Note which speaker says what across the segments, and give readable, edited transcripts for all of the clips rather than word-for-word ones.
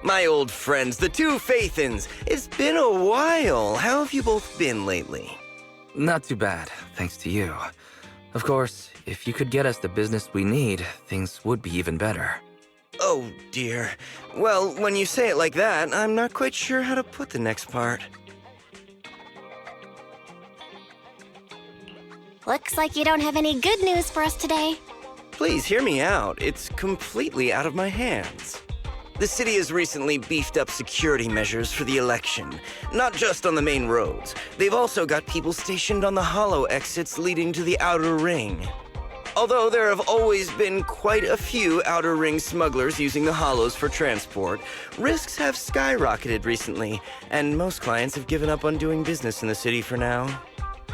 Speaker 1: My old friends, the two Faithins. It's been a while. How have you both been lately?
Speaker 2: Not too bad, thanks to you. Of course, if you could get us the business we need, things would be even better.
Speaker 1: Oh, dear. Well, when you say it like that, I'm not quite sure how to put the next part.
Speaker 3: Looks like you don't have any good news for us today.
Speaker 1: Please hear me out. It's completely out of my hands. The city has recently beefed up security measures for the election, not just on the main roads. They've also got people stationed on the hollow exits leading to the outer ring. Although there have always been quite a few outer ring smugglers using the hollows for transport, risks have skyrocketed recently, and most clients have given up on doing business in the city for now.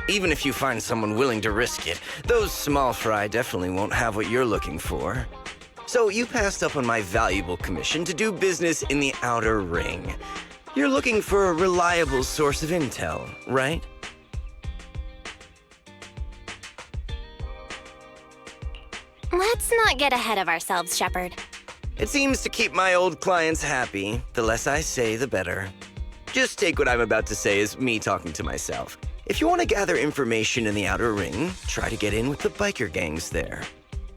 Speaker 1: Even if you find someone willing to risk it, those small fry definitely won't have what you're looking for. So you passed up on my valuable commission to do business in the outer ring. You're looking for a reliable source of intel, right?
Speaker 3: Let's not get ahead of ourselves, Shepard.
Speaker 1: It seems to keep my old clients happy. The less I say, the better. Just take what I'm about to say as me talking to myself. If you want to gather information in the outer ring, try to get in with the biker gangs there.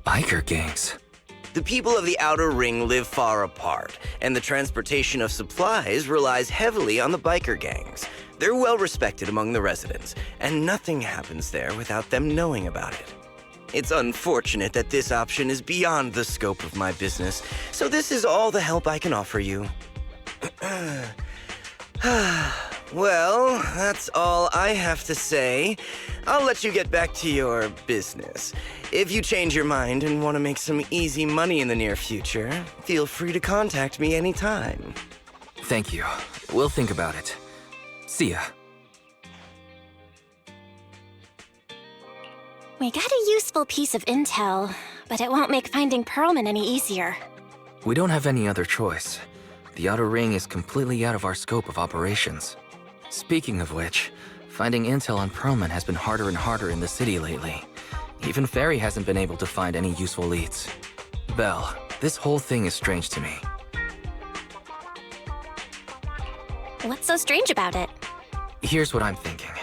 Speaker 2: Biker gangs?
Speaker 1: The people of the outer ring live far apart, and the transportation of supplies relies heavily on the biker gangs. They're well respected among the residents, and nothing happens there without them knowing about it. It's unfortunate that this option is beyond the scope of my business, so this is all the help I can offer you. Well, that's all I have to say. I'll let you get back to your business. If you change your mind and want to make some easy money in the near future, feel free to contact me anytime.
Speaker 2: Thank you. We'll think about it. See ya.
Speaker 3: We got a useful piece of intel, but it won't make finding Pearlman any easier.
Speaker 2: We don't have any other choice. The outer ring is completely out of our scope of operations. Speaking of which, finding intel on Pearlman has been harder and harder in the city lately. Even Ferry hasn't been able to find any useful leads. Belle, this whole thing is strange to me.
Speaker 3: What's so strange about it?
Speaker 2: Here's what I'm thinking.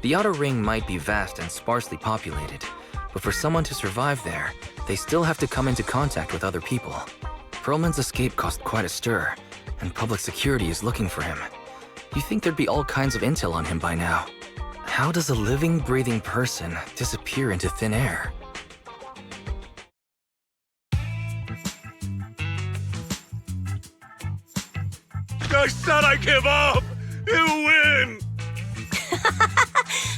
Speaker 2: The outer ring might be vast and sparsely populated, but for someone to survive there, they still have to come into contact with other people. Pearlman's escape caused quite a stir, and public security is looking for him. You'd think there'd be all kinds of intel on him by now. How does a living, breathing person disappear into thin air?
Speaker 4: I said I give up! You win!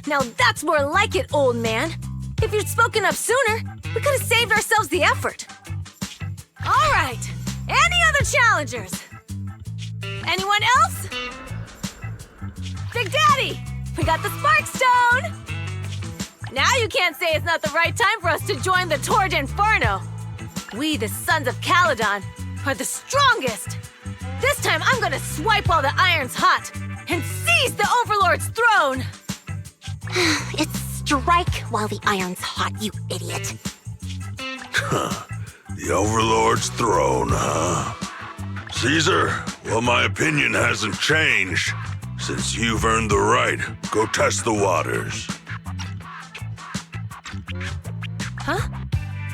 Speaker 5: Now that's more like it, old man. If you'd spoken up sooner, we could have saved ourselves the effort. All right, any other challengers? Anyone else? Big Daddy, we got the Spark Stone! Now you can't say it's not the right time for us to join the Torrid Inferno. We, the Sons of Caledon, are the strongest. This time I'm gonna swipe while the iron's hot and seize the Overlord's throne!
Speaker 3: It's strike while the iron's hot, you idiot.
Speaker 4: The Overlord's throne, huh? Caesar, well, my opinion hasn't changed. Since you've earned the right, go test the waters.
Speaker 5: Huh?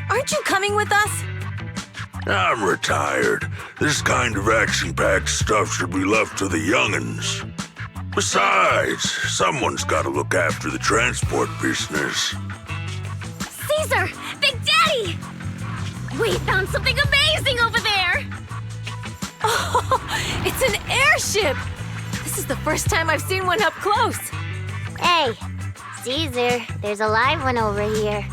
Speaker 5: Aren't you coming with us?
Speaker 4: I'm retired. This kind of action-packed stuff should be left to the young'uns. Besides, someone's got to look after the transport business.
Speaker 3: Caesar! Big Daddy! We found something amazing over there!
Speaker 5: Oh, it's an airship! This is the first time I've seen one up close.
Speaker 6: Hey, Caesar, there's a live one over here.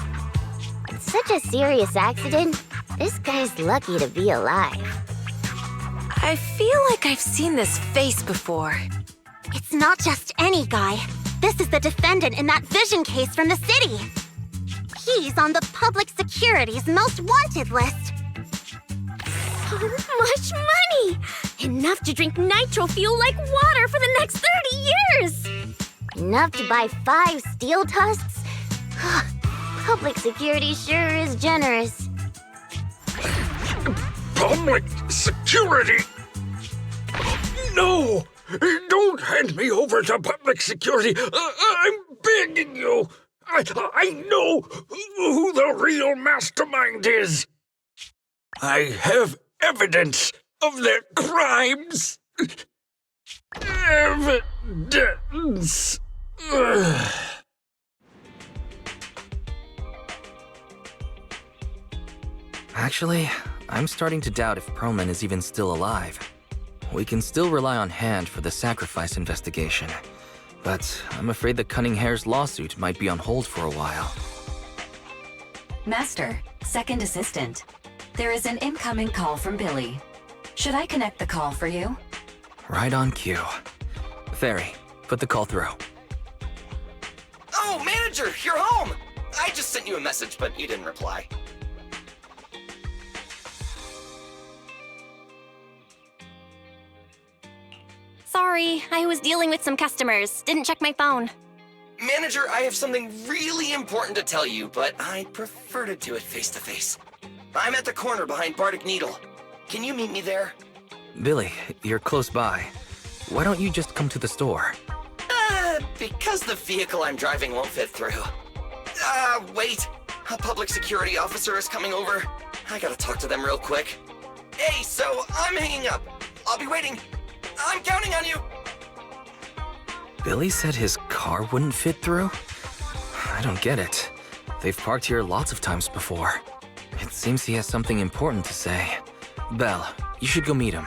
Speaker 6: It's such a serious accident. This guy's lucky to be alive.
Speaker 5: I feel like I've seen this face before.
Speaker 3: It's not just any guy. This is the defendant in that vision case from the city. He's on the public security's most wanted list. So much money! Enough to drink nitro fuel like water for the next 30 years!
Speaker 6: Enough to buy 5 steel tusks? Public security sure is generous.
Speaker 4: Public security? No! Don't hand me over to public security! I'm begging you! I know who the real mastermind is! I have evidence of their crimes! Evidence!
Speaker 2: Actually, I'm starting to doubt if Perlman is even still alive. We can still rely on Hand for the sacrifice investigation, but I'm afraid the Cunning Hare's lawsuit might be on hold for a while.
Speaker 7: Master, second assistant. There is an incoming call from Billy. Should I connect the call for you?
Speaker 2: Right on cue. Fairy, put the call through.
Speaker 1: Oh, manager, you're home! I just sent you a message, but you didn't reply.
Speaker 3: Sorry, I was dealing with some customers. Didn't check my phone.
Speaker 1: Manager, I have something really important to tell you, but I'd prefer to do it face-to-face. I'm at the corner behind Bardic Needle. Can you meet me there?
Speaker 2: Billy, you're close by. Why don't you just come to the store?
Speaker 1: Because the vehicle I'm driving won't fit through. Wait. A public security officer is coming over. I gotta talk to them real quick. Hey, so I'm hanging up. I'll be waiting. I'm counting on you!
Speaker 2: Billy said his car wouldn't fit through? I don't get it. They've parked here lots of times before. It seems he has something important to say. Belle, you should go meet him.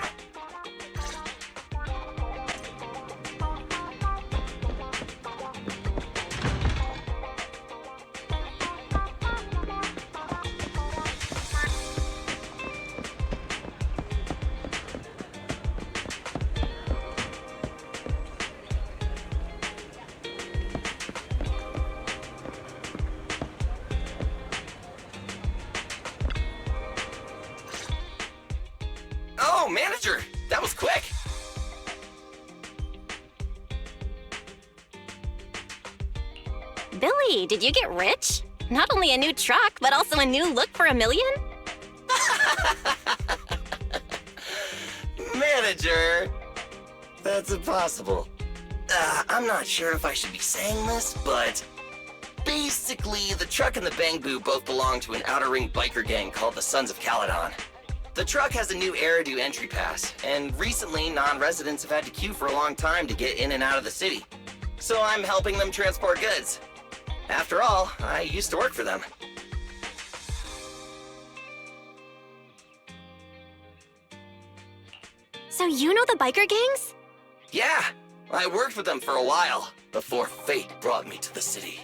Speaker 1: Oh, manager! That was quick!
Speaker 3: Billy, did you get rich? Not only a new truck, but also a new look for $1 million?
Speaker 1: Manager! That's impossible. I'm not sure if I should be saying this, but... basically, the truck and the Bangboo both belong to an outer ring biker gang called the Sons of Caledon. The truck has a new Eridu entry pass, and recently non-residents have had to queue for a long time to get in and out of the city. So I'm helping them transport goods. After all, I used to work for them.
Speaker 3: So you know the biker gangs?
Speaker 1: Yeah, I worked with them for a while, before fate brought me to the city.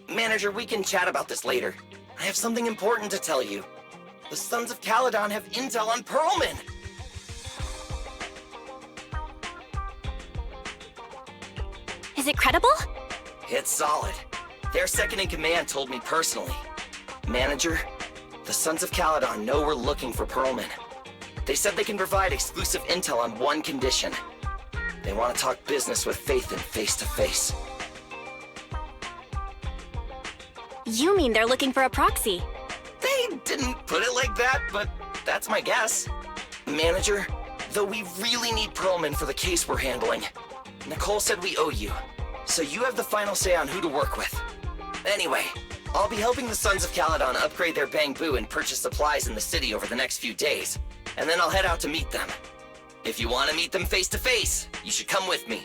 Speaker 1: Manager, we can chat about this later. I have something important to tell you. The Sons of Caledon have intel on Perlman!
Speaker 3: Is it credible?
Speaker 1: It's solid. Their second-in-command told me personally. Manager, the Sons of Caledon know we're looking for Perlman. They said they can provide exclusive intel on one condition. They want to talk business with Faith and face-to-face.
Speaker 3: You mean they're looking for a proxy?
Speaker 1: They didn't put it like that, but that's my guess. Manager, though we really need Perlman for the case we're handling. Nicole said we owe you, so you have the final say on who to work with. Anyway, I'll be helping the Sons of Caledon upgrade their Bangboo and purchase supplies in the city over the next few days, and then I'll head out to meet them. If you want to meet them face to face, you should come with me.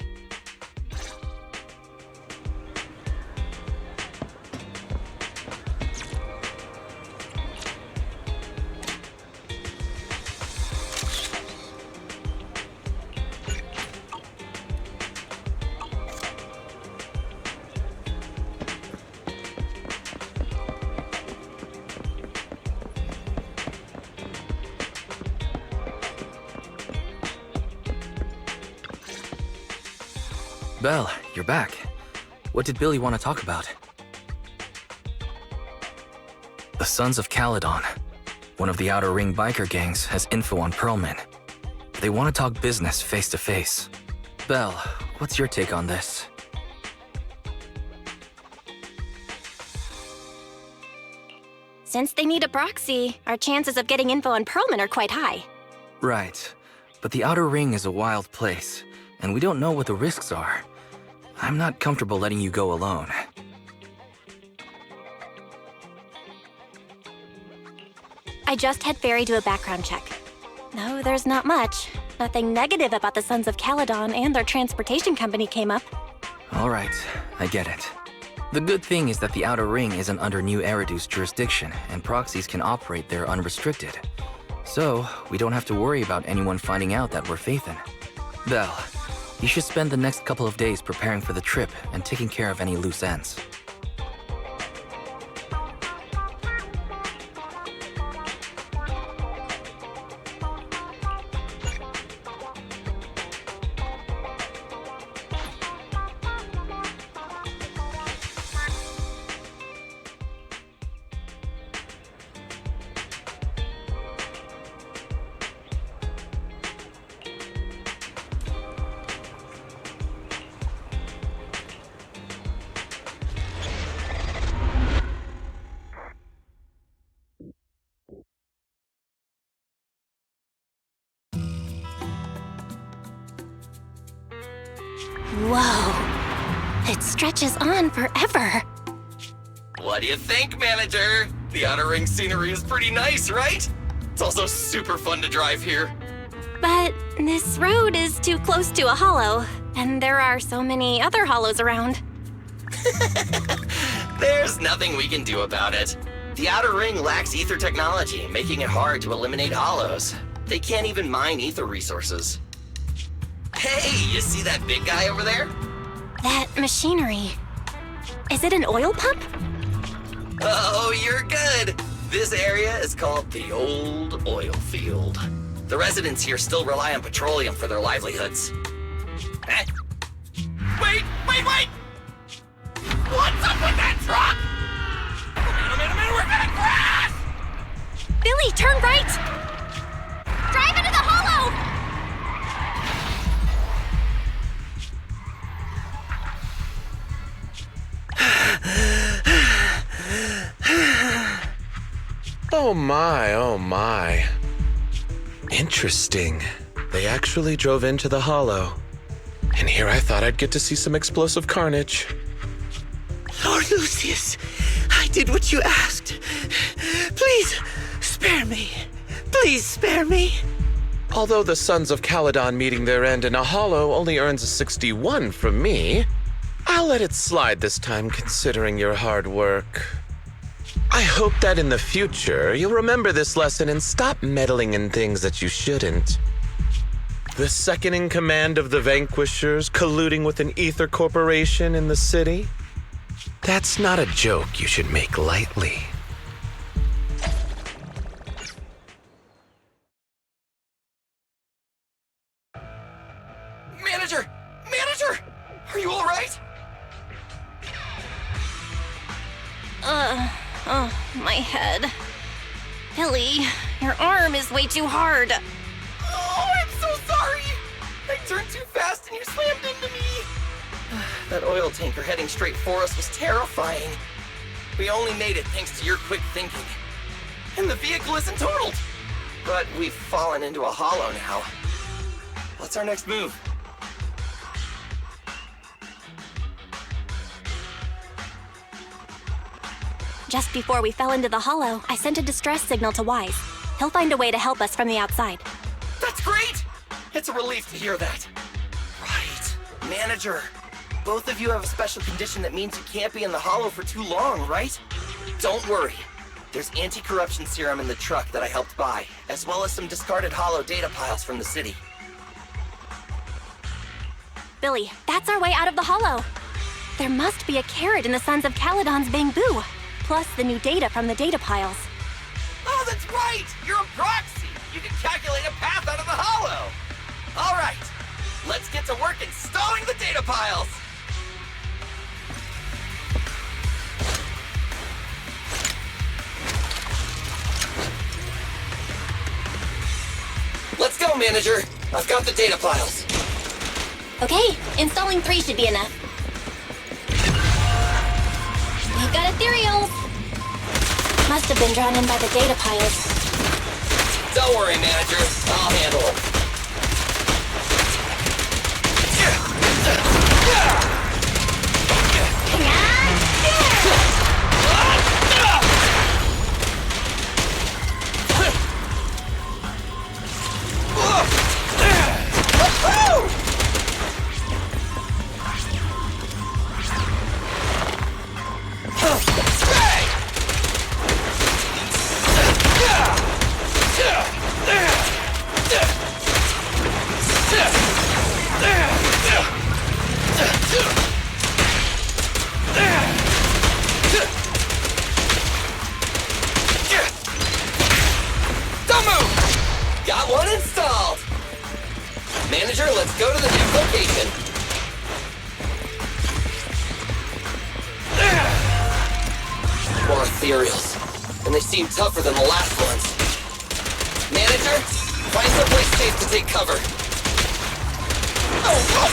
Speaker 2: Belle, you're back. What did Billy want to talk about? The Sons of Caledon, one of the Outer Ring biker gangs, has info on Perlman. They want to talk business face to face. Belle, what's your take on this?
Speaker 3: Since they need a proxy, our chances of getting info on Perlman are quite high.
Speaker 2: Right. But the Outer Ring is a wild place, and we don't know what the risks are. I'm not comfortable letting you go alone.
Speaker 3: I just had Ferry do a background check. No, there's not much. Nothing negative about the Sons of Caledon and their transportation company came up.
Speaker 2: All right, I get it. The good thing is that the Outer Ring isn't under New Eridu's jurisdiction, and proxies can operate there unrestricted. So, we don't have to worry about anyone finding out that we're Phaethon. Belle, you should spend the next couple of days preparing for the trip and taking care of any loose ends.
Speaker 3: Whoa. It stretches on forever.
Speaker 1: What do you think, manager? The Outer Ring scenery is pretty nice, right? It's also super fun to drive here.
Speaker 3: But this road is too close to a hollow, and there are so many other hollows around.
Speaker 1: There's nothing we can do about it. The Outer Ring lacks ether technology, making it hard to eliminate hollows. They can't even mine ether resources. Hey, you see that big guy over there?
Speaker 3: That machinery. Is it an oil pump?
Speaker 1: Oh, you're good. This area is called the Old Oil Field. The residents here still rely on petroleum for their livelihoods. Eh? Wait! What's up with that truck? Oh man, we're gonna crash!
Speaker 3: Billy, turn right! Drive into the hollow!
Speaker 8: Oh my. Interesting. They actually drove into the hollow. And here I thought I'd get to see some explosive carnage.
Speaker 1: Lord Lucius, I did what you asked. Please, spare me. Please spare me.
Speaker 8: Although the Sons of Caledon meeting their end in a hollow only earns a 61 from me, I'll let it slide this time considering your hard work. I hope that in the future you'll remember this lesson and stop meddling in things that you shouldn't. The second in command of the Vanquishers colluding with an ether corporation in the city? That's not a joke you should make lightly.
Speaker 1: Manager! Are you all right?
Speaker 3: Oh, my head. Billy, your arm is way too hard.
Speaker 1: Oh, I'm so sorry! I turned too fast and you slammed into me! That oil tanker heading straight for us was terrifying. We only made it thanks to your quick thinking. And the vehicle isn't totaled! But we've fallen into a hollow now. What's our next move?
Speaker 3: Just before we fell into the hollow, I sent a distress signal to Wise. He'll find a way to help us from the outside.
Speaker 1: That's great! It's a relief to hear that. Right. Manager, both of you have a special condition that means you can't be in the hollow for too long, right? Don't worry. There's anti-corruption serum in the truck that I helped buy, as well as some discarded hollow data piles from the city.
Speaker 3: Billy, that's our way out of the hollow. There must be a carrot in the Sons of Caledon's Bangboo, plus the new data from the data piles.
Speaker 1: Oh, that's right! You're a proxy! You can calculate a path out of the hollow! All right, let's get to work installing the data piles! Let's go, manager! I've got the data piles.
Speaker 3: Okay, installing 3 should be enough. We've got Ethereal! Must have been drawn in by the data piles.
Speaker 1: Don't worry, manager. I'll handle them.
Speaker 9: Got one installed! Manager, let's go to the next location. More Ethereals. And they seem tougher than the last ones. Manager, find someplace safe to take cover. Oh,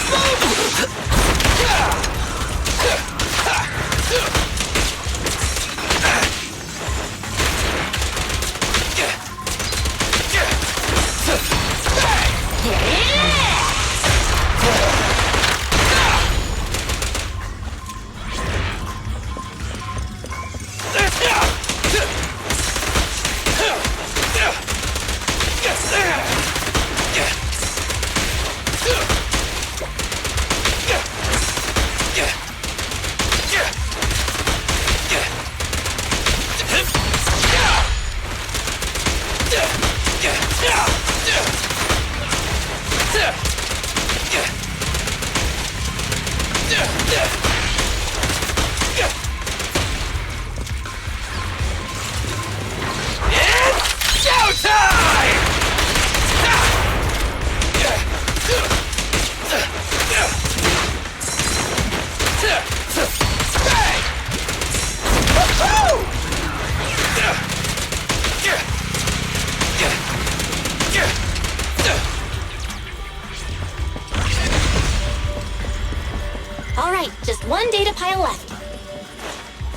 Speaker 3: All right, just one data pile left.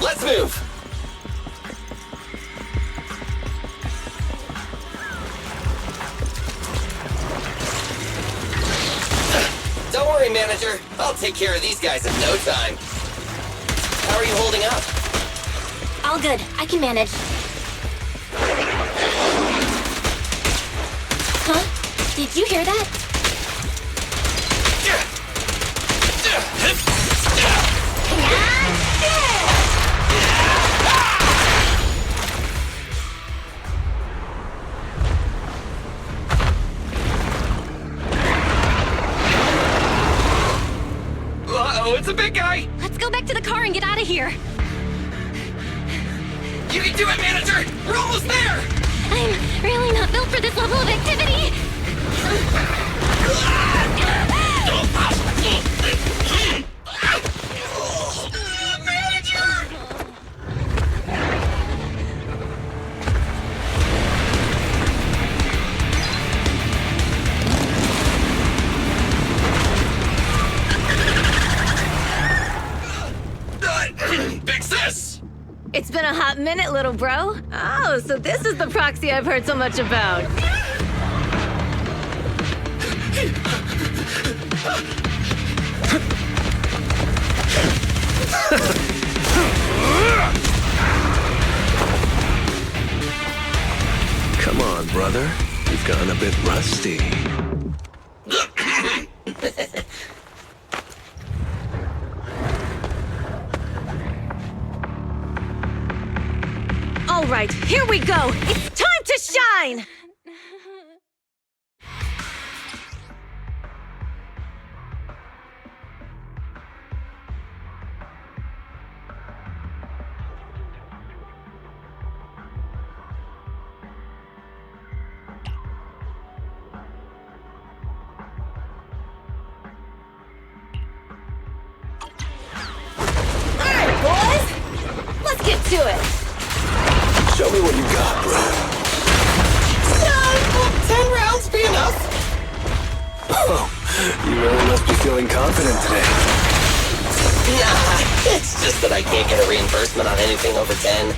Speaker 9: let's move! Don't worry, Manager. I'll take care of these guys in no time. How are you holding up?
Speaker 3: All good. I can manage. Huh? Did you hear that?
Speaker 9: Uh-oh, it's a big guy!
Speaker 3: Let's go back to the car and get out of here.
Speaker 9: You can do it, Manager! We're almost there!
Speaker 3: I'm really not built for this level of activity.
Speaker 9: Big sis!
Speaker 5: It's been a hot minute, little bro. Oh, so this is the Proxy I've heard so much about.
Speaker 10: Come on, brother. You've gotten a bit rusty.
Speaker 5: All right, here we go. It's time to shine! All right, boys. Let's get to it.
Speaker 10: Show me what you got, bro.
Speaker 9: 10 rounds be enough?
Speaker 10: Oh, you really must be feeling confident today.
Speaker 9: Nah, it's just that I can't get a reimbursement on anything over 10.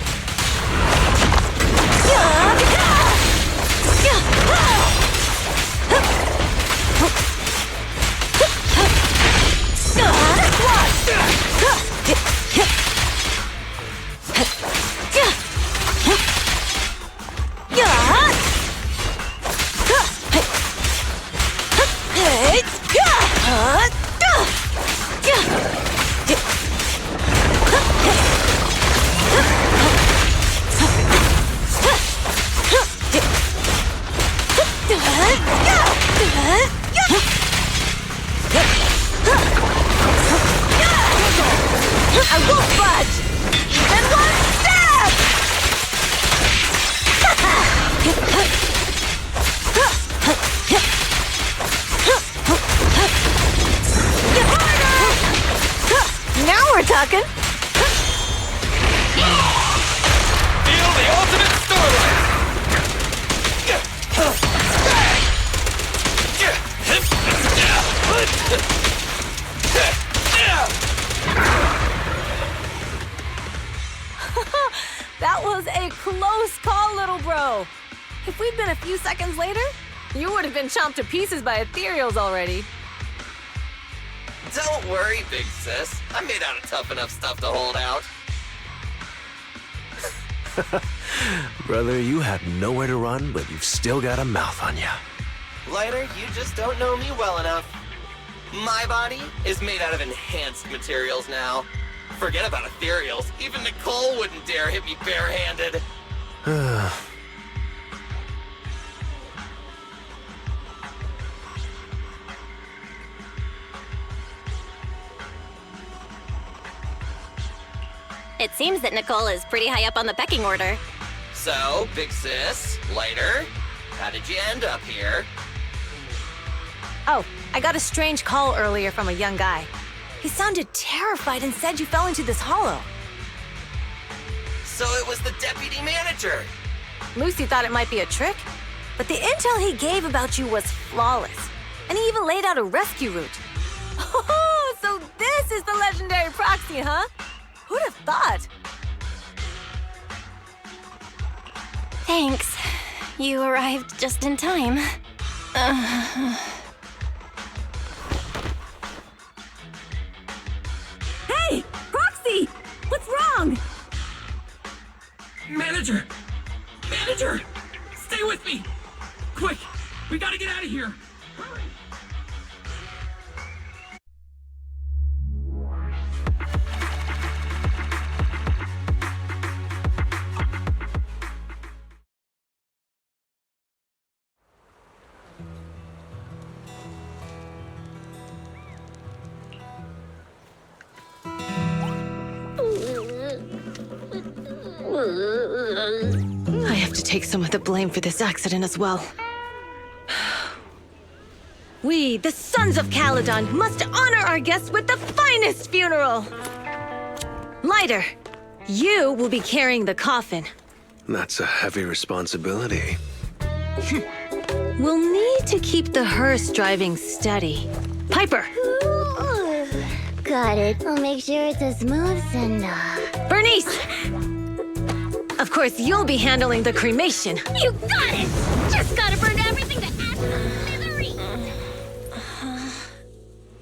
Speaker 5: That was a close call, little bro. If we'd been a few seconds later, you would have been chomped to pieces by Ethereals already.
Speaker 9: Don't worry, big sis. I'm made out of tough enough stuff to hold out.
Speaker 10: Brother, you have nowhere to run, but you've still got a mouth on you.
Speaker 9: Lighter, you just don't know me well enough. My body is made out of enhanced materials now. Forget about Ethereals. Even Nicole wouldn't dare hit me barehanded.
Speaker 3: It seems that Nicole is pretty high up on the pecking order.
Speaker 9: So, big sis, Lighter, how did you end up here?
Speaker 5: Oh, I got a strange call earlier from a young guy. He sounded terrified and said you fell into this hollow.
Speaker 9: So it was the deputy manager.
Speaker 5: Lucy thought it might be a trick, but the intel he gave about you was flawless. And he even laid out a rescue route. Oh, so this is the legendary Proxy, huh? Who'd have thought?
Speaker 3: Thanks. You arrived just in time.
Speaker 5: Hey, Proxy! What's wrong?
Speaker 11: Manager! Manager! Stay with me! Quick! We gotta get out of here! Hurry!
Speaker 5: I have to take some of the blame for this accident as well. We, the Sons of Caledon, must honor our guests with the finest funeral! Lighter, you will be carrying the coffin.
Speaker 10: That's a heavy responsibility.
Speaker 5: We'll need to keep the hearse driving steady. Piper!
Speaker 6: Got it. I'll make sure it's a smooth send-off.
Speaker 5: Bernice! Of course, you'll be handling the cremation.
Speaker 3: You got it! Just gotta burn everything to ash and smithereens!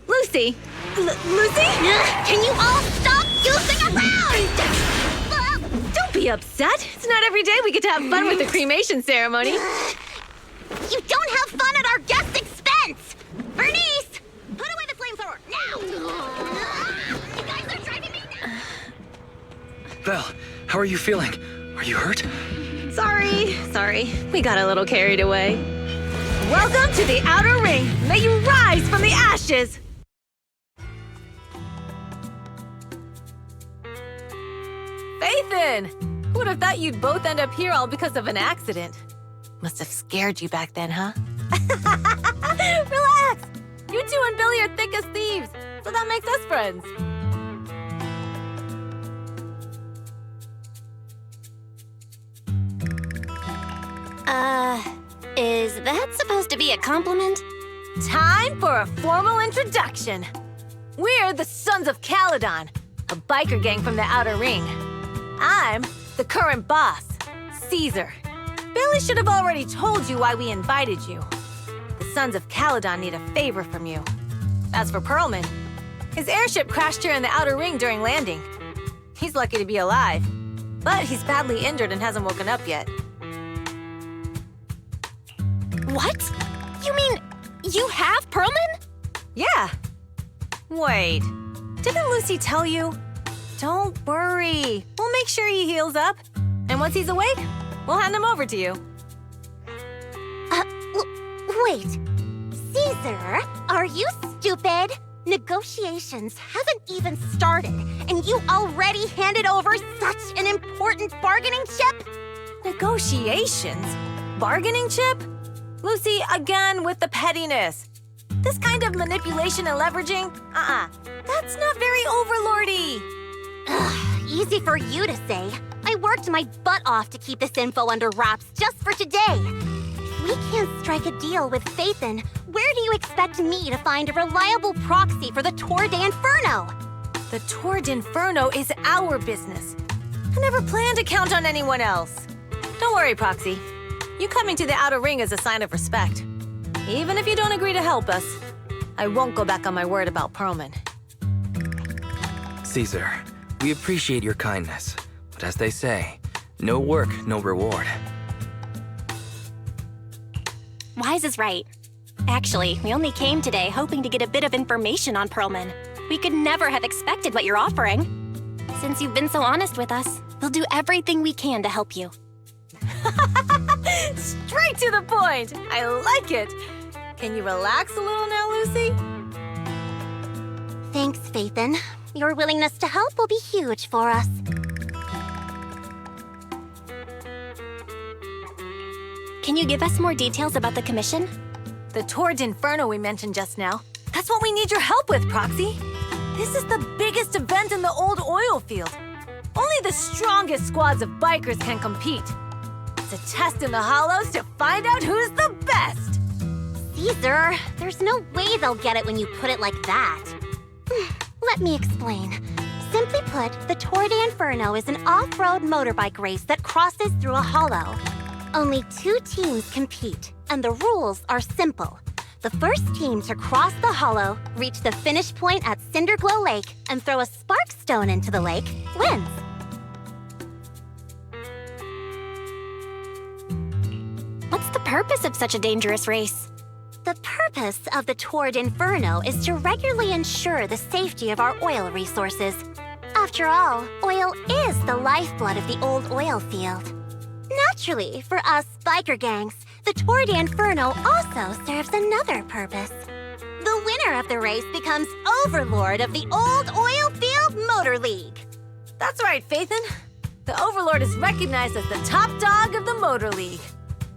Speaker 5: Lucy? Lucy?
Speaker 3: Can you all stop goofing around?
Speaker 5: Don't be upset. It's not every day we get to have fun with the cremation ceremony.
Speaker 3: You don't have fun at our guest expense! Bernice! Put away the flamethrower, now! You guys are driving me nuts!
Speaker 2: Belle, how are you feeling? Are you hurt?
Speaker 5: Sorry. We got a little carried away. Welcome to the Outer Ring. May you rise from the ashes. Faithin! Who would have thought you'd both end up here all because of an accident? Must have scared you back then, huh? Relax! You two and Billy are thick as thieves, so that makes us friends.
Speaker 3: Is that supposed to be a compliment?
Speaker 5: Time for a formal introduction. We're the Sons of Caledon, a biker gang from the Outer Ring. I'm the current boss, Caesar. Billy should have already told you why we invited you. The Sons of Caledon need a favor from you. As for Perlman, his airship crashed here in the Outer Ring during landing. He's lucky to be alive, but he's badly injured and hasn't woken up yet.
Speaker 3: What? You mean you have Perlman?
Speaker 5: Yeah. Wait, didn't Lucy tell you? Don't worry. We'll make sure he heals up. And once he's awake, we'll hand him over to you.
Speaker 3: Wait. Caesar, are you stupid? Negotiations haven't even started, and you already handed over such an important bargaining chip?
Speaker 5: Negotiations? Bargaining chip? Lucy, again with the pettiness. This kind of manipulation and leveraging? That's not very overlordy.
Speaker 3: Easy for you to say. I worked my butt off to keep this info under wraps just for today. If we can't strike a deal with Faithin, where do you expect me to find a reliable proxy for the Tour d'Inferno?
Speaker 5: The Tour d'Inferno is our business. I never planned to count on anyone else. Don't worry, Proxy. You coming to the Outer Ring is a sign of respect. Even if you don't agree to help us, I won't go back on my word about Perlman.
Speaker 2: Caesar, we appreciate your kindness, but as they say, no work, no reward.
Speaker 3: Wise is right. Actually, we only came today hoping to get a bit of information on Perlman. We could never have expected what you're offering. Since you've been so honest with us, we'll do everything we can to help you.
Speaker 5: Straight to the point! I like it! Can you relax a little now, Lucy?
Speaker 3: Thanks, Phaethon. Your willingness to help will be huge for us. Can you give us more details about the commission?
Speaker 5: The Tour d'Inferno we mentioned just now. That's what we need your help with, Proxy. This is the biggest event in the old oil field. Only the strongest squads of bikers can compete. It's a test in the hollows to find out who's the best.
Speaker 3: Caesar, there's no way they'll get it when you put it like that. Let me explain. Simply put, the Tour d'Inferno is an off-road motorbike race that crosses through a hollow. Only 2 teams compete, and the rules are simple. The first team to cross the hollow, reach the finish point at Cinderglow Lake, and throw a spark stone into the lake, wins. What's the purpose of such a dangerous race? The purpose of the Tour d'Inferno is to regularly ensure the safety of our oil resources. After all, oil is the lifeblood of the old oil field. Naturally, for us biker gangs, the Tour d'Inferno also serves another purpose. The winner of the race becomes overlord of the old oil field motor league.
Speaker 5: That's right, Phaethon. The Overlord is recognized as the top dog of the Motor League.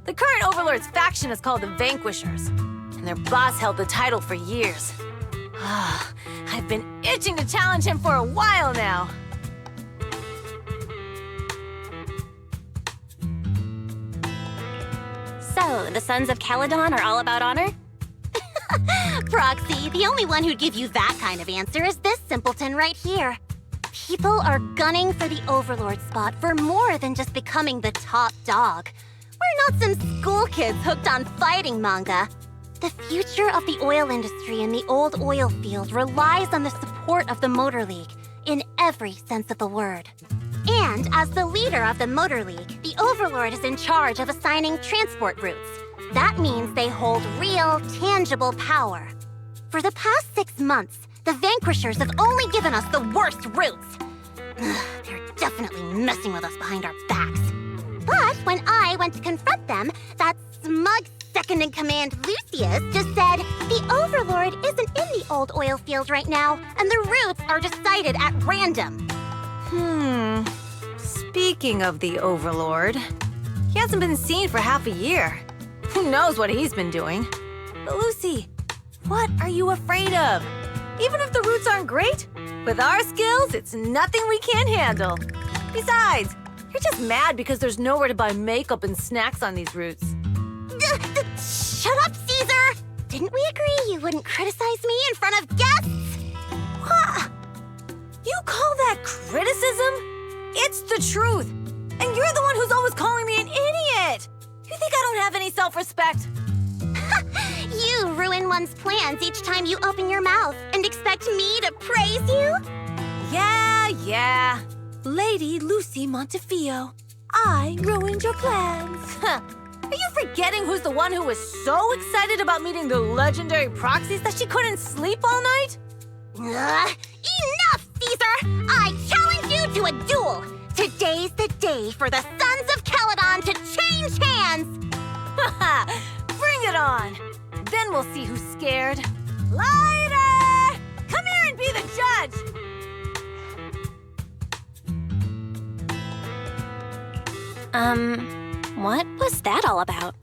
Speaker 5: The current Overlord's faction is called the Vanquishers, and their boss held the title for years. I've been itching to challenge him for a while now.
Speaker 3: So, the Sons of Caledon are all about honor? Proxy, the only one who'd give you that kind of answer is this simpleton right here. People are gunning for the Overlord spot for more than just becoming the top dog. We're not some school kids hooked on fighting manga. The future of the oil industry in the old oil field relies on the support of the Motor League, in every sense of the word. And as the leader of the Motor League, the Overlord is in charge of assigning transport routes. That means they hold real, tangible power. For the past 6 months, the Vanquishers have only given us the worst routes. They're definitely messing with us behind our backs. But when I went to confront them, that smug second-in-command Lucius just said the Overlord isn't in the old oil field right now, and the routes are decided at random.
Speaker 5: Speaking of the Overlord, he hasn't been seen for half a year. Who knows what he's been doing? But Lucy, what are you afraid of? Even if the routes aren't great, with our skills, it's nothing we can't handle. Besides, you're just mad because there's nowhere to buy makeup and snacks on these routes.
Speaker 3: Shut up, Caesar! Didn't we agree you wouldn't criticize me in front of guests?
Speaker 5: What? You call that criticism? It's the truth. And you're the one who's always calling me an idiot. You think I don't have any self-respect?
Speaker 3: You ruin one's plans each time you open your mouth and expect me to praise you?
Speaker 5: Yeah. Lady Lucy Montefiore, I ruined your plans. Are you forgetting who's the one who was so excited about meeting the legendary Proxies that she couldn't sleep all night?
Speaker 3: Enough, Caesar! I challenge you to a duel! Today's the day for the Sons of Caledon to change hands!
Speaker 5: Bring it on! Then we'll see who's scared. Lighter! Come here and be the judge!
Speaker 3: What was that all about?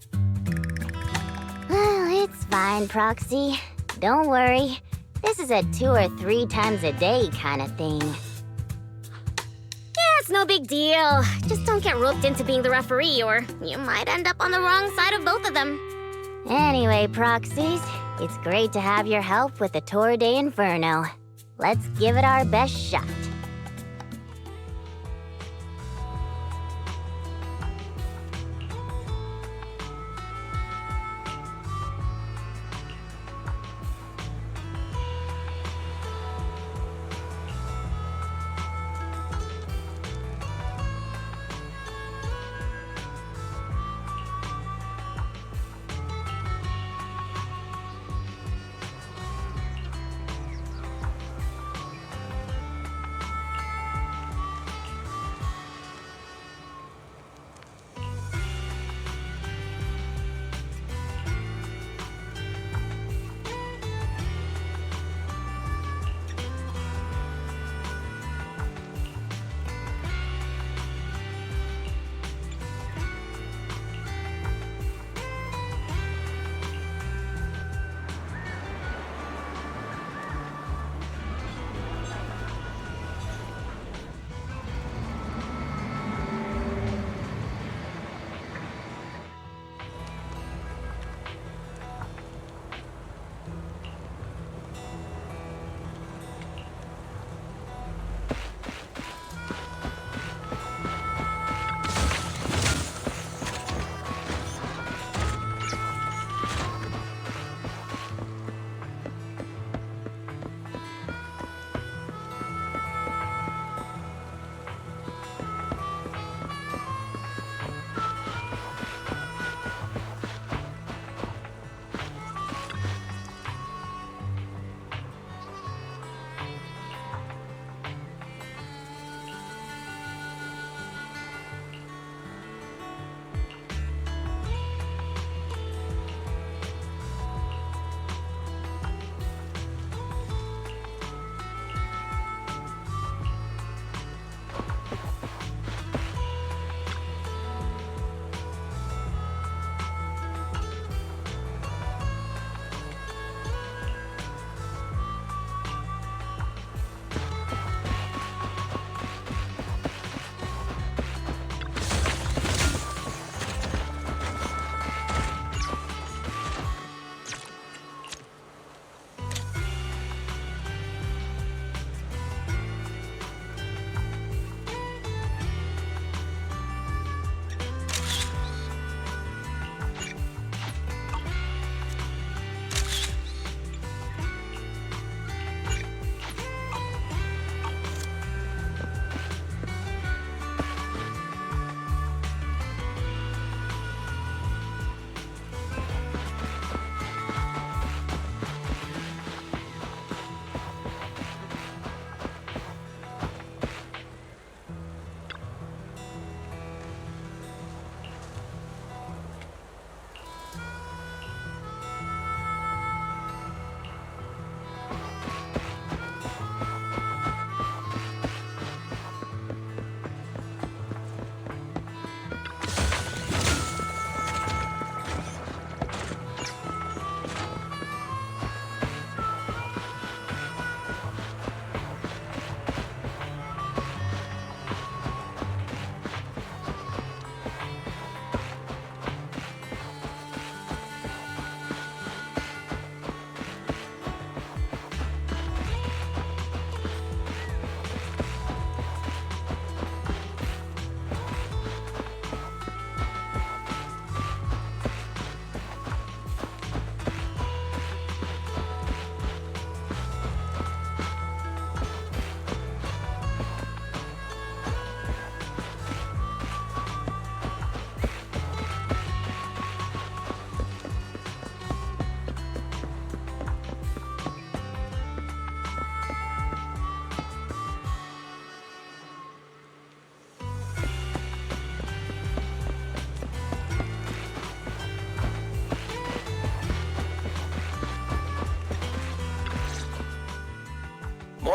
Speaker 6: It's fine, Proxy. Don't worry. This is a 2 or 3 times a day kind of thing. Yeah, it's no big deal. Just don't get roped into being the referee, or you might end up on the wrong side of both of them. Anyway, Proxies, it's great to have your help with the Tour d'Inferno. Let's give it our best shot.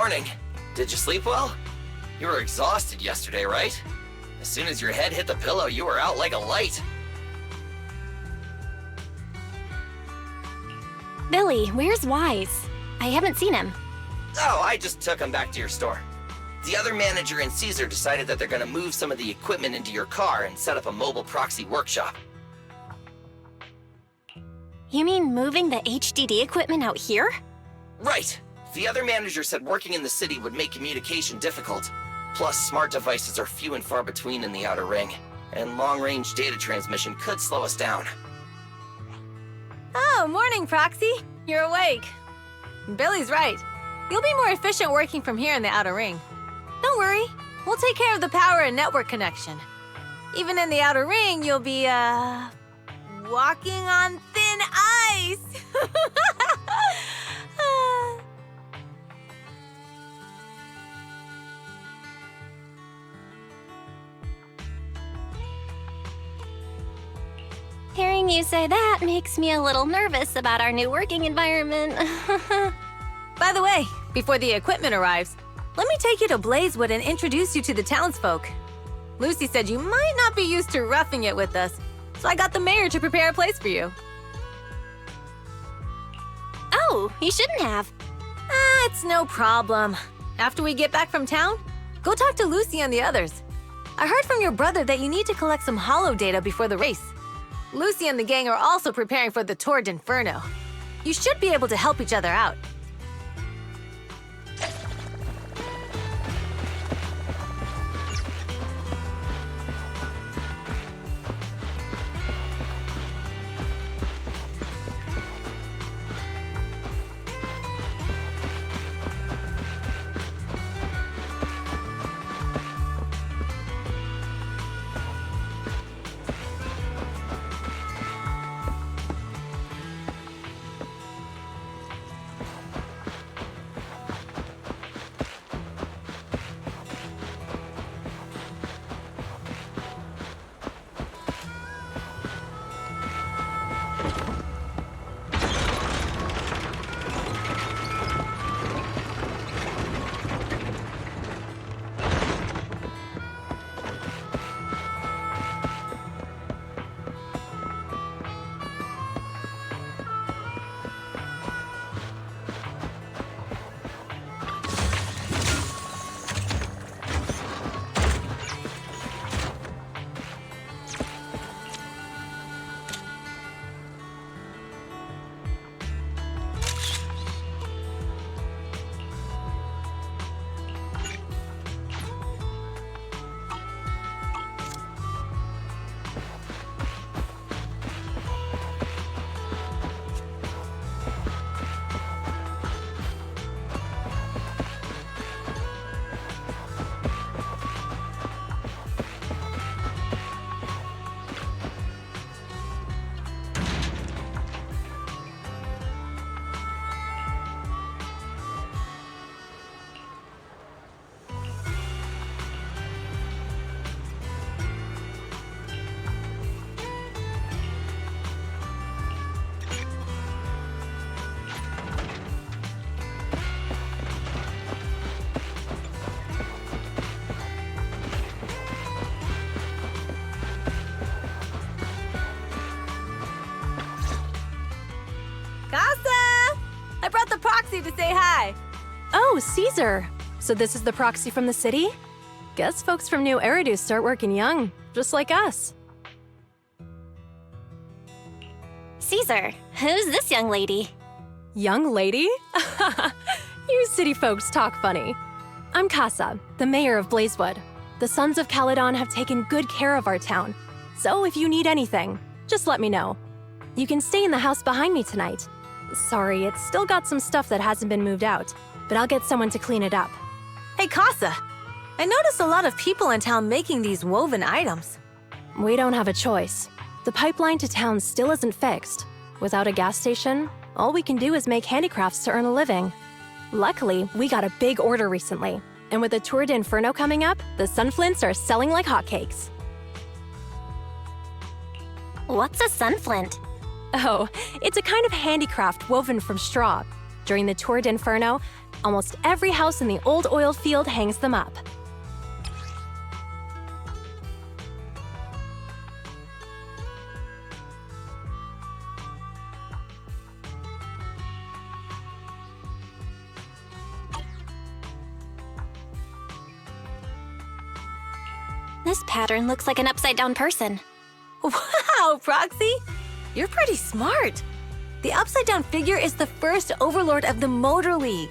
Speaker 9: morning. Did you sleep well? You were exhausted yesterday, right? As soon as your head hit the pillow, you were out like a light.
Speaker 12: Billy, where's Wise? I haven't seen him.
Speaker 9: Oh, I just took him back to your store. The other manager and Caesar decided that they're gonna move some of the equipment into your car and set up a mobile proxy workshop.
Speaker 12: You mean moving the HDD equipment out here?
Speaker 9: Right. The other manager said working in the city would make communication difficult. Plus, smart devices are few and far between in the Outer Ring, and long-range data transmission could slow us down.
Speaker 5: Oh, morning, Proxy. You're awake. Billy's right. You'll be more efficient working from here in the Outer Ring. Don't worry. We'll take care of the power and network connection. Even in the Outer Ring, you'll be, walking on thin ice.
Speaker 12: Hearing you say that makes me a little nervous about our new working environment.
Speaker 5: By the way, before the equipment arrives, let me take you to Blazewood and introduce you to the townsfolk. Lucy said you might not be used to roughing it with us, so I got the mayor to prepare a place for you.
Speaker 12: Oh, you shouldn't have.
Speaker 5: It's no problem. After we get back from town, go talk to Lucy and the others. I heard from your brother that you need to collect some holo data before the race. Lucy and the gang are also preparing for the Tour d'Inferno. You should be able to help each other out. Proxy to say hi.
Speaker 13: Oh, Caesar. So this is the Proxy from the city? Guess folks from New Eridu start working young, just like us.
Speaker 12: Caesar, who's this young lady?
Speaker 13: Young lady? You city folks talk funny. I'm Casa, the mayor of Blazewood. The Sons of Caledon have taken good care of our town. So if you need anything, just let me know. You can stay in the house behind me tonight. Sorry, it's still got some stuff that hasn't been moved out, but I'll get someone to clean it up.
Speaker 5: Hey, Casa. I noticed a lot of people in town making these woven items.
Speaker 13: We don't have a choice. The pipeline to town still isn't fixed. Without a gas station, all we can do is make handicrafts to earn a living. Luckily, we got a big order recently, and with the Tour d'Inferno coming up, the sunflints are selling like hotcakes.
Speaker 12: What's a sunflint?
Speaker 13: Oh, it's a kind of handicraft woven from straw. During the Tour d'Inferno, almost every house in the old oil field hangs them up.
Speaker 12: This pattern looks like an upside-down person.
Speaker 5: Wow, Proxy! You're pretty smart. The upside-down figure is the first overlord of the Motor League.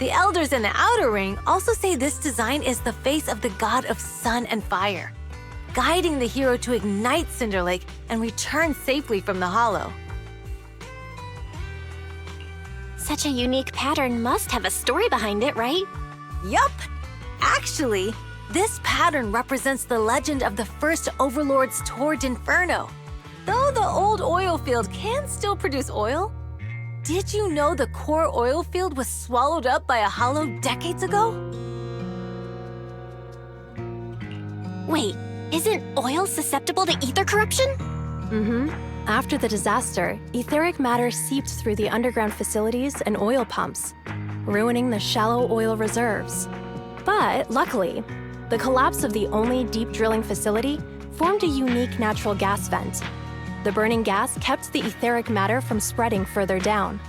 Speaker 5: The elders in the Outer Ring also say this design is the face of the god of sun and fire, guiding the hero to ignite Cinder Lake and return safely from the Hollow.
Speaker 12: Such a unique pattern must have a story behind it, right?
Speaker 5: Yup! Actually, this pattern represents the legend of the first overlord's Ch.4 Inferno. Though the old oil field can still produce oil, did you know the core oil field was swallowed up by a hollow decades ago?
Speaker 12: Wait, isn't oil susceptible to ether corruption?
Speaker 13: Mm-hmm. After the disaster, etheric matter seeped through the underground facilities and oil pumps, ruining the shallow oil reserves. But luckily, the collapse of the only deep drilling facility formed a unique natural gas vent. The burning gas kept the etheric matter from spreading further down.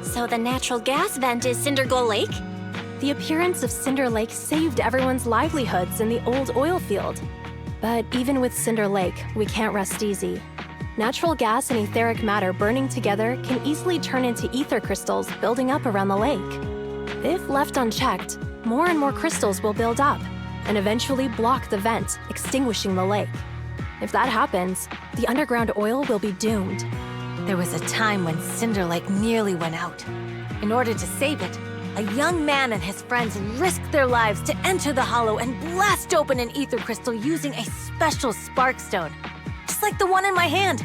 Speaker 12: So the natural gas vent is Cinderglow Lake?
Speaker 13: The appearance of Cinder Lake saved everyone's livelihoods in the old oil field. But even with Cinder Lake, we can't rest easy. Natural gas and etheric matter burning together can easily turn into ether crystals building up around the lake. If left unchecked, more and more crystals will build up and eventually block the vent, extinguishing the lake. If that happens, the underground oil will be doomed.
Speaker 5: There was a time when Cinder Lake nearly went out. In order to save it, a young man and his friends risked their lives to enter the Hollow and blast open an ether crystal using a special spark stone, just like the one in my hand.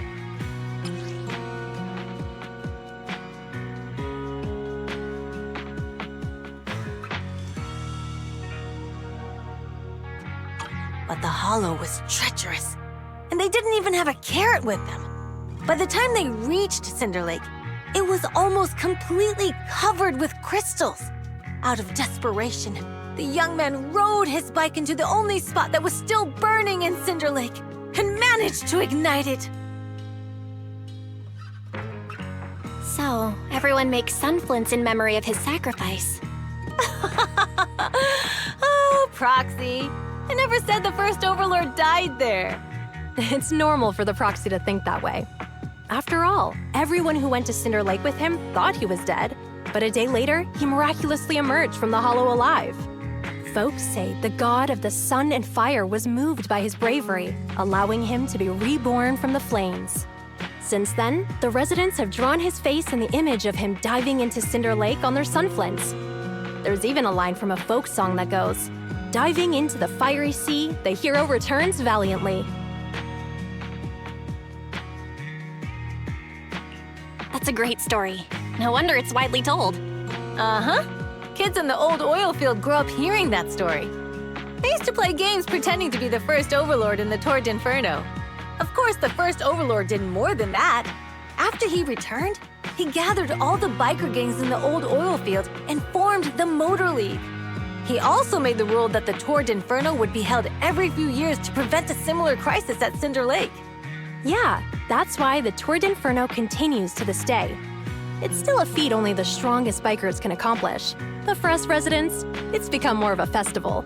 Speaker 5: But the Hollow was treacherous, and they didn't even have a carrot with them. By the time they reached Cinder Lake, it was almost completely covered with crystals. Out of desperation, the young man rode his bike into the only spot that was still burning in Cinder Lake and managed to ignite it.
Speaker 12: So, everyone makes sunflints in memory of his sacrifice.
Speaker 5: Oh, Proxy. I never said the first overlord died there.
Speaker 13: It's normal for the Proxy to think that way. After all, everyone who went to Cinder Lake with him thought he was dead, but a day later, he miraculously emerged from the Hollow alive. Folks say the god of the sun and fire was moved by his bravery, allowing him to be reborn from the flames. Since then, the residents have drawn his face in the image of him diving into Cinder Lake on their sunflints. There's even a line from a folk song that goes, "Diving into the fiery sea, the hero returns valiantly."
Speaker 12: That's a great story. No wonder it's widely told.
Speaker 5: Uh-huh. Kids in the old oil field grew up hearing that story. They used to play games pretending to be the first overlord in the Ch.4 Inferno. Of course, the first overlord did more than that. After he returned, he gathered all the biker gangs in the old oil field and formed the Motor League. He also made the rule that the Ch.4 Inferno would be held every few years to prevent a similar crisis at Cinder Lake.
Speaker 13: Yeah, that's why the Ch.4 Inferno continues to this day. It's still a feat only the strongest bikers can accomplish, but for us residents, it's become more of a festival.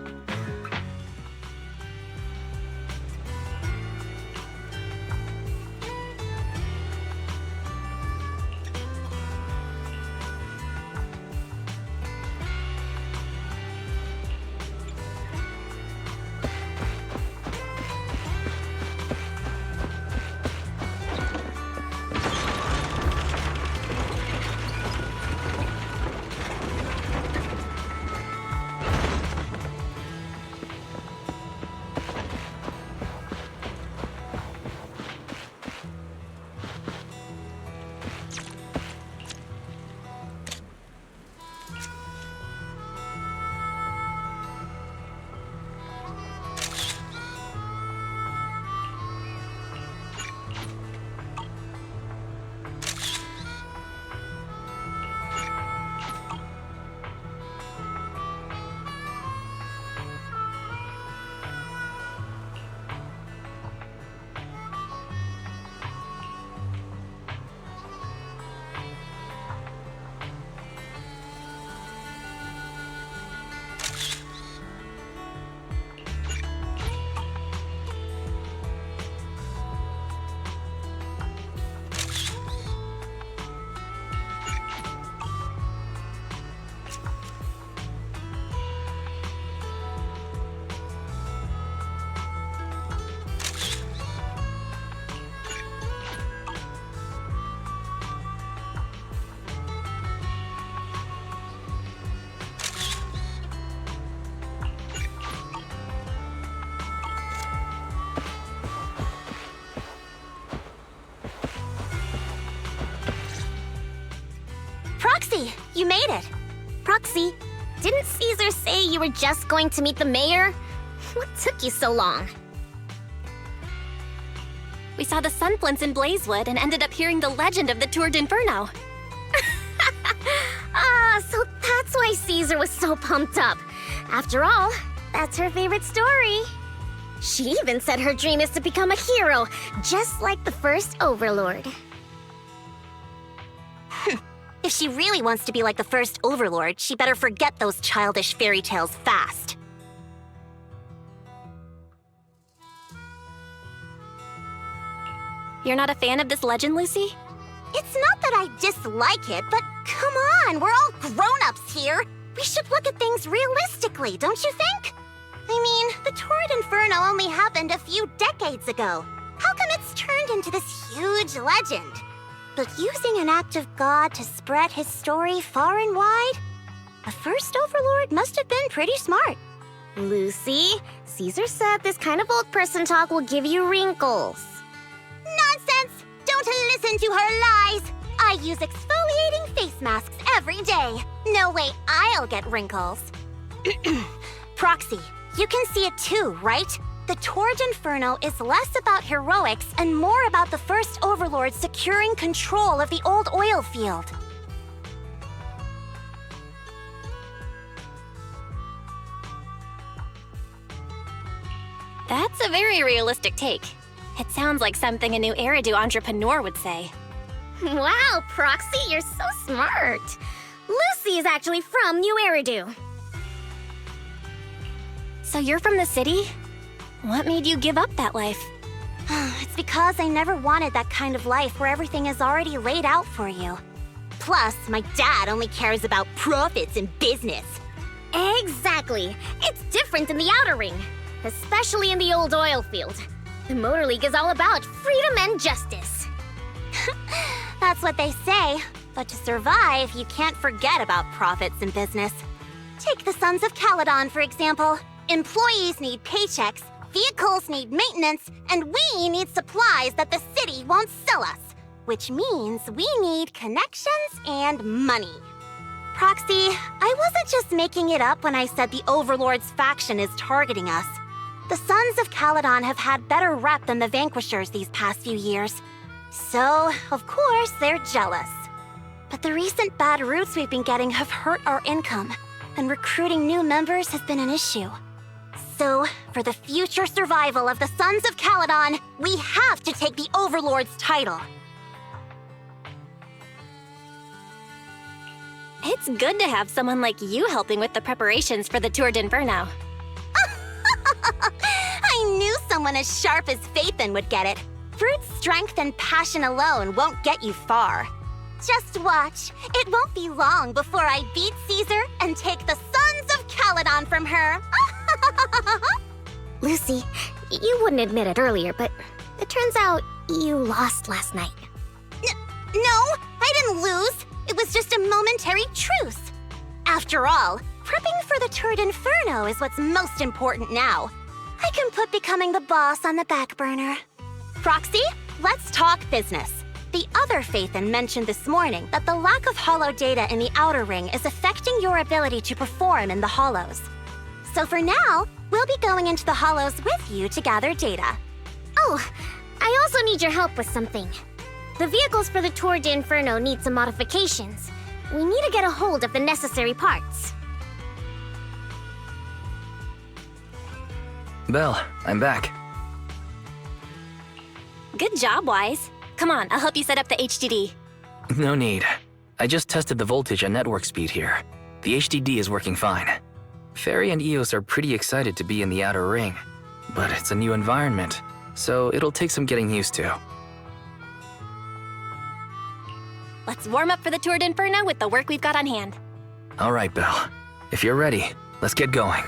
Speaker 3: you made it.
Speaker 6: Proxy, didn't Caesar say you were just going to meet the mayor? What took you so long?
Speaker 12: We saw the Sunflints in Blazewood and ended up hearing the legend of the Tour d'Inferno.
Speaker 6: So that's why Caesar was so pumped up. After all, that's her favorite story. She even said her dream is to become a hero, just like the first Overlord.
Speaker 3: If she really wants to be like the first Overlord, she better forget those childish fairy tales fast.
Speaker 12: You're not a fan of this legend, Lucy?
Speaker 3: It's not that I dislike it, but come on, we're all grown-ups here. We should look at things realistically, don't you think? I mean, the Tour d'Inferno only happened a few decades ago. How come it's turned into this huge legend? But using an act of God to spread his story far and wide? The first Overlord must have been pretty smart.
Speaker 6: Lucy, Caesar said this kind of old person talk will give you wrinkles.
Speaker 3: Nonsense! Don't listen to her lies! I use exfoliating face masks every day. No way I'll get wrinkles. Proxy, you can see it too, right? The Tour d'Inferno is less about heroics and more about the first Overlord securing control of the old oil field.
Speaker 12: That's a very realistic take. It sounds like something a new Eridu entrepreneur would say.
Speaker 6: Wow, Proxy, you're so smart. Lucy is actually from New Eridu.
Speaker 12: So you're from the city? What made you give up that life?
Speaker 3: It's because I never wanted that kind of life where everything is already laid out for you. Plus, my dad only cares about profits and business.
Speaker 6: Exactly. It's different in the Outer Ring, especially in the old oil field. The Motor League is all about freedom and justice.
Speaker 3: That's what they say. But to survive, you can't forget about profits and business. Take the Sons of Caledon, for example. Employees need paychecks, vehicles need maintenance, and we need supplies that the city won't sell us. Which means we need connections and money. Proxy, I wasn't just making it up when I said the Overlord's faction is targeting us. The Sons of Caledon have had better rep than the Vanquishers these past few years. So, of course, they're jealous. But the recent bad routes we've been getting have hurt our income, and recruiting new members has been an issue. So, for the future survival of the Sons of Caledon, we have to take the Overlord's title.
Speaker 12: It's good to have someone like you helping with the preparations for the Tour d'Inferno.
Speaker 3: I knew someone as sharp as Faithin would get it. Brute strength and passion alone won't get you far. Just watch. It won't be long before I beat Caesar and take the Sons of Caledon from her.
Speaker 6: Lucy, you wouldn't admit it earlier, but it turns out you lost last night.
Speaker 3: No, I didn't lose. It was just a momentary truce. After all, prepping for the Tour d'Inferno is what's most important now. I can put becoming the boss on the back burner. Proxy, let's talk business. The other Faithin mentioned this morning that the lack of hollow data in the Outer Ring is affecting your ability to perform in the hollows. So for now, we'll be going into the hollows with you to gather data.
Speaker 6: Oh, I also need your help with something. The vehicles for the Tour d'Inferno need some modifications. We need to get a hold of the necessary parts.
Speaker 2: Belle, I'm back.
Speaker 12: Good job, Wise. Come on, I'll help you set up the HDD.
Speaker 2: No need. I just tested the voltage and network speed here. The HDD is working fine. Fairy and Eos are pretty excited to be in the Outer Ring, but it's a new environment, so it'll take some getting used to.
Speaker 12: Let's warm up for the Tour d'Inferno with the work we've got on hand.
Speaker 2: All right, Belle. If you're ready, let's get going.